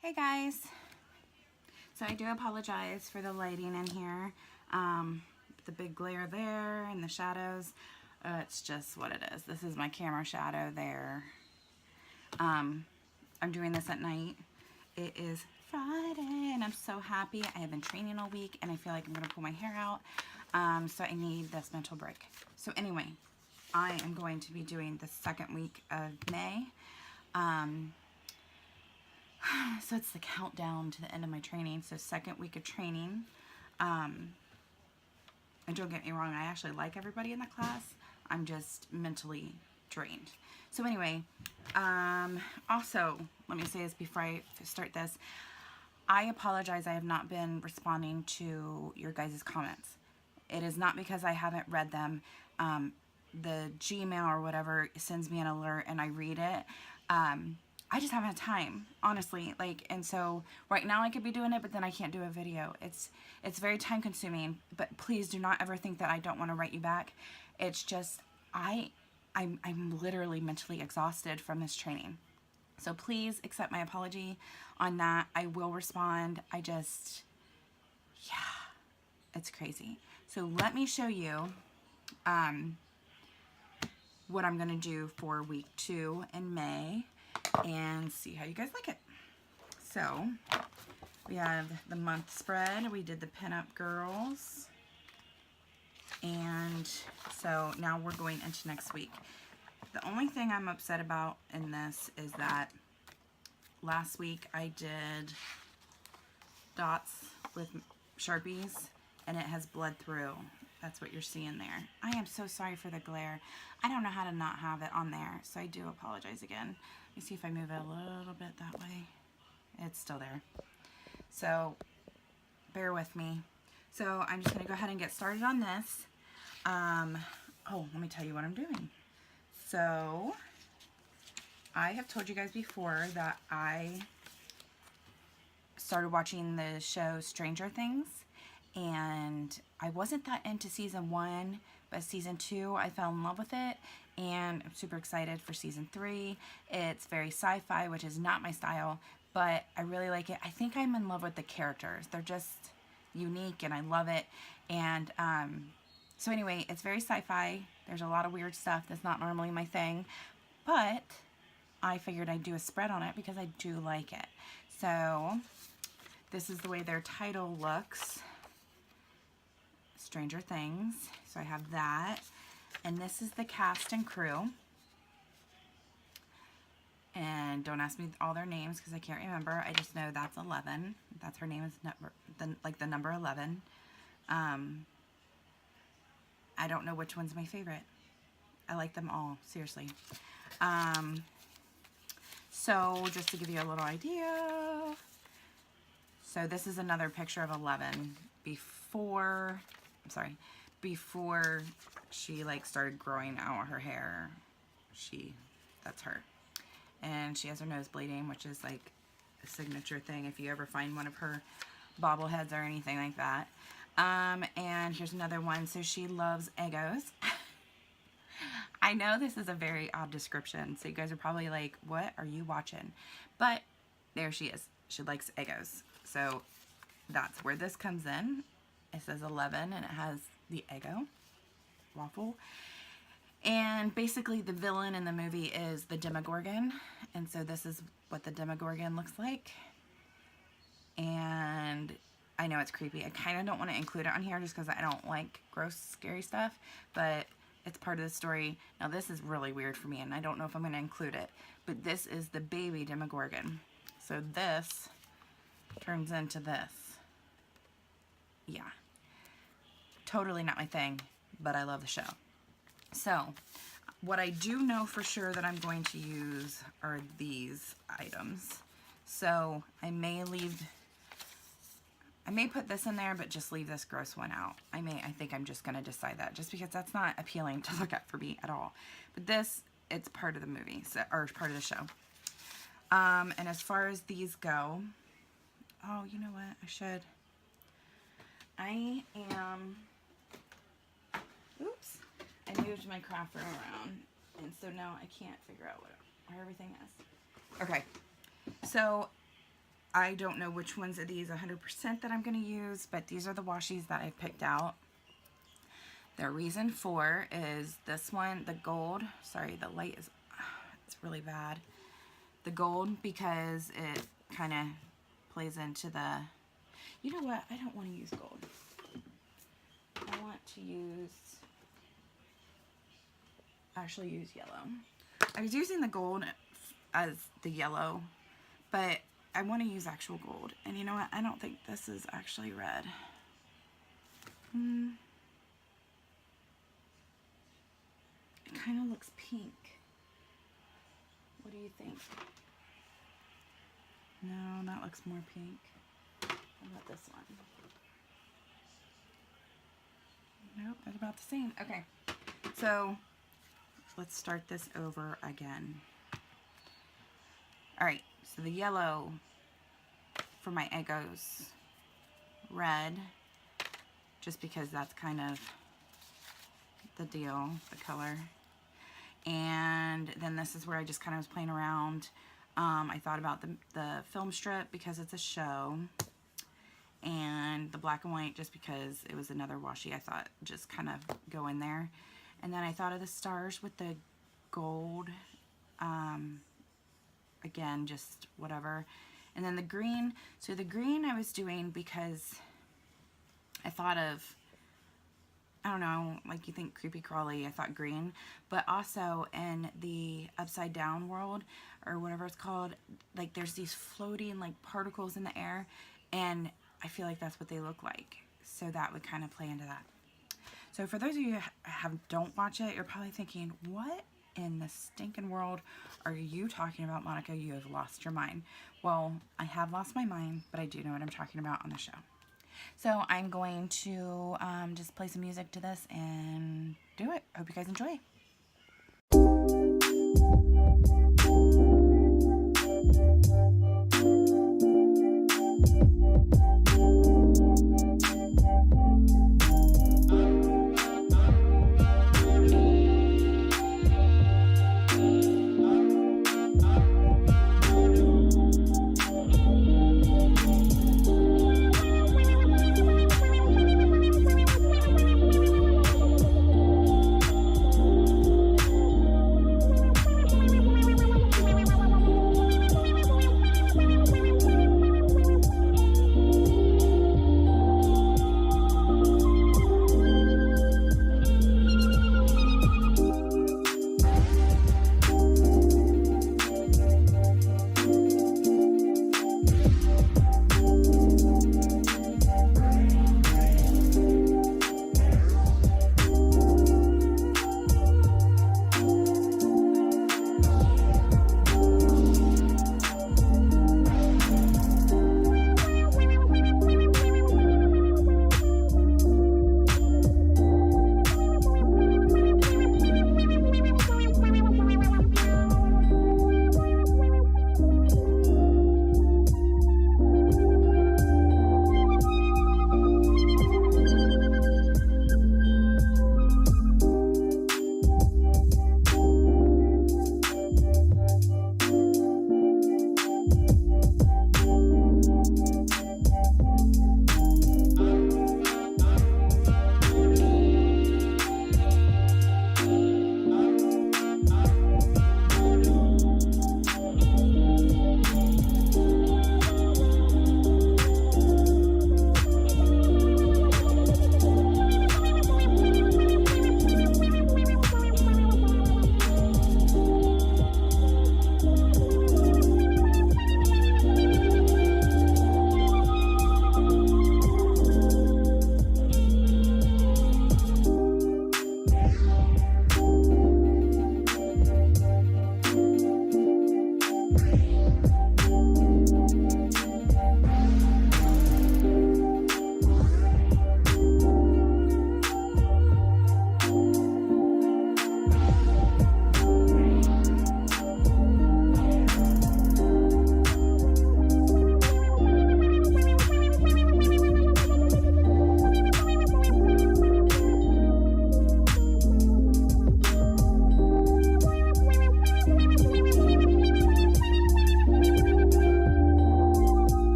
Hey guys, so I do apologize for the lighting in here, the big glare there and the shadows. It's just what it is. This is my camera shadow there. I'm doing this at night. It is Friday and I'm so happy. I have been training all week and I feel like I'm gonna pull my hair out, so I need this mental break. So anyway, I am going to be doing the second week of May. So it's the countdown to the end of my training. So second week of training. And don't get me wrong, I actually like everybody in the class. I'm just mentally drained. So anyway, also, let me say this before I start this. I apologize, I have not been responding to your guys' comments. It is not because I haven't read them. The Gmail or whatever sends me an alert and I read it. I just haven't had time, honestly. And so right now I could be doing it, but then I can't do a video. It's very time consuming, but please do not ever think that I don't want to write you back. It's just, I'm literally mentally exhausted from this training. So please accept my apology on that. I will respond. Yeah, it's crazy. So let me show you, what I'm going to do for week 2 in May and see how you guys like it. So we have the month spread. We did the pinup girls. And so now we're going into next week. The only thing I'm upset about in this is that last week I did dots with Sharpies and it has bled through. That's what you're seeing there. I am so sorry for the glare. I don't know how to not have it on there, so I do apologize again. Let me see if I move it a little bit that way. It's still there. So bear with me. So I'm just gonna go ahead and get started on this. Oh, let me tell you what I'm doing. So I have told you guys before that I started watching the show Stranger Things, and I wasn't that into season 1, but season 2 I fell in love with it, and I'm super excited for season 3. It's very sci-fi, which is not my style, but I really like it. I think I'm in love with the characters. They're just unique and I love it. And so anyway, it's very sci-fi. There's a lot of weird stuff that's not normally my thing, but I figured I'd do a spread on it because I do like it. So this is the way their title looks. Stranger Things. So I have that. And this is the cast and crew. And don't ask me all their names because I can't remember. I just know that's 11. That's her name, is the number 11. I don't know which one's my favorite. I like them all, seriously. So just to give you a little idea. So this is another picture of 11 before she started growing out her hair. That's her. And she has her nose bleeding, which is like a signature thing if you ever find one of her bobbleheads or anything like that. And here's another one. So she loves Eggos. I know this is a very odd description, so you guys are probably like, what are you watching? But there she is. She likes Eggos. So that's where this comes in. It says 11 and it has the Eggo waffle. And basically the villain in the movie is the Demogorgon. And so this is what the Demogorgon looks like. And I know it's creepy. I kind of don't want to include it on here just because I don't like gross, scary stuff. But it's part of the story. Now this is really weird for me and I don't know if I'm going to include it. But this is the baby Demogorgon. So this turns into this. Yeah. Totally not my thing, but I love the show. So, what I do know for sure that I'm going to use are these items. So, I may put this in there, but just leave this gross one out. I think I'm just going to decide that, just because that's not appealing to look at for me at all. But this, it's part of the movie, or part of the show. And as far as these go, oh, you know what, oops, I moved my crafter around, and so now I can't figure out where everything is. Okay, so I don't know which ones of these 100% that I'm going to use, but these are the washies that I picked out. The reason for is this one, the gold. Sorry, the light is, it's really bad. The gold, because it kind of plays into the, you know what, I don't want to use gold. I want to actually use yellow. I was using the gold as the yellow, but I want to use actual gold. And you know what, I don't think this is actually red. It kind of looks pink. What do you think? No, that looks more pink. How about this one? Nope, that's about the same. Okay, so let's start this over again. All right, so the yellow for my Eggos, red, just because that's kind of the deal, the color. And then this is where I just kind of was playing around. I thought about the film strip because it's a show, and the black and white just because it was another washi I thought just kind of go in there. And then I thought of the stars with the gold, again, just whatever. And then the green, so the green I was doing because I thought of, I don't know, like you think creepy crawly, I thought green, but also in the upside down world, or whatever it's called, like there's these floating like particles in the air, and I feel like that's what they look like. So that would kind of play into that. So for those of you who don't watch it, you're probably thinking, what in the stinking world are you talking about, Monica? You have lost your mind. Well, I have lost my mind, but I do know what I'm talking about on the show. So I'm going to just play some music to this and do it. Hope you guys enjoy.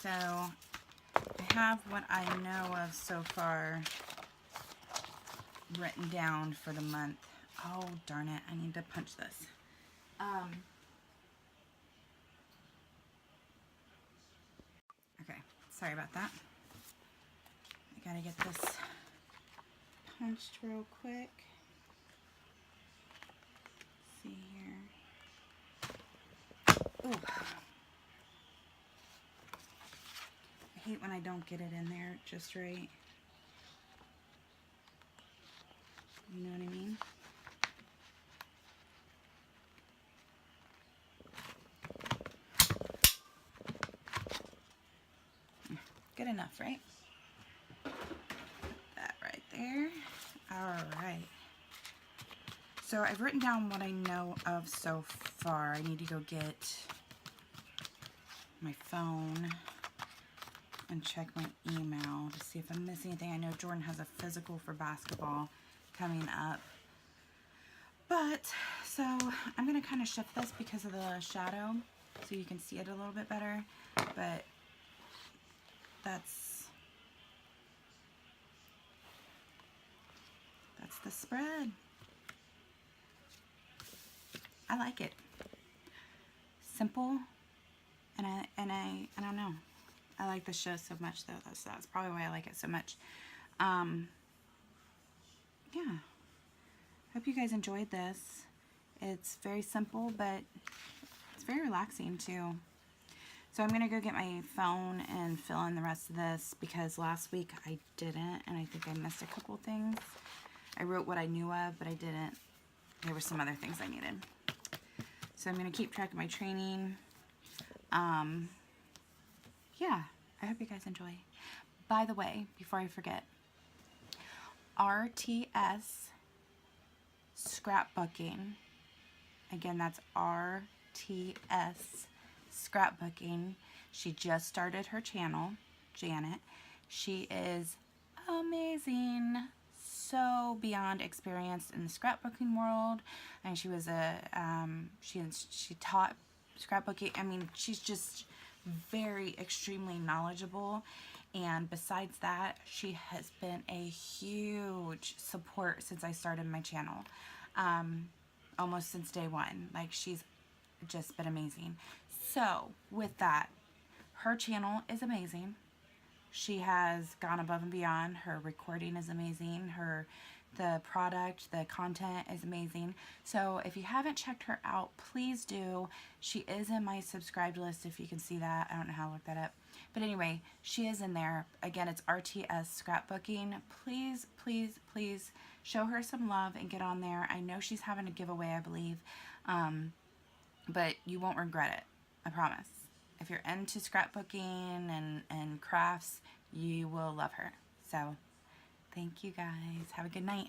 So I have what I know of so far written down for the month. Oh, darn it. I need to punch this. Okay, sorry about that. I gotta get this punched real quick. Let's see here. Ooh. I hate when I don't get it in there just right. You know what I mean? Good enough, right? Put that right there. All right. So I've written down what I know of so far. I need to go get my phone and check my email to see if I'm missing anything. I know Jordan has a physical for basketball coming up. But, so I'm going to kind of shift this because of the shadow so you can see it a little bit better. But that's the spread. I like it. Simple, and I don't know. I like the show so much though. That's probably why I like it so much. Yeah. Hope you guys enjoyed this. It's very simple, but it's very relaxing too. So I'm gonna go get my phone and fill in the rest of this because last week I didn't, and I think I missed a couple things. I wrote what I knew of, but I didn't. There were some other things I needed. So I'm gonna keep track of my training. Yeah, I hope you guys enjoy. By the way, before I forget, RTS Scrapbooking. Again, that's RTS Scrapbooking. She just started her channel, Janet. She is amazing. So beyond experienced in the scrapbooking world, and she was a she taught scrapbooking. I mean, she's just very extremely knowledgeable, and besides that, she has been a huge support since I started my channel, almost since day one. Like, she's just been amazing. So with that, her channel is amazing. She has gone above and beyond. Her recording is amazing. The product, the content is amazing. So if you haven't checked her out, please do. She is in my subscribed list, if you can see that. I don't know how to look that up. But anyway, she is in there. Again, it's RTS Scrapbooking. Please, please, please show her some love and get on there. I know she's having a giveaway, I believe. But you won't regret it. I promise. If you're into scrapbooking and crafts, you will love her. So, thank you guys. Have a good night.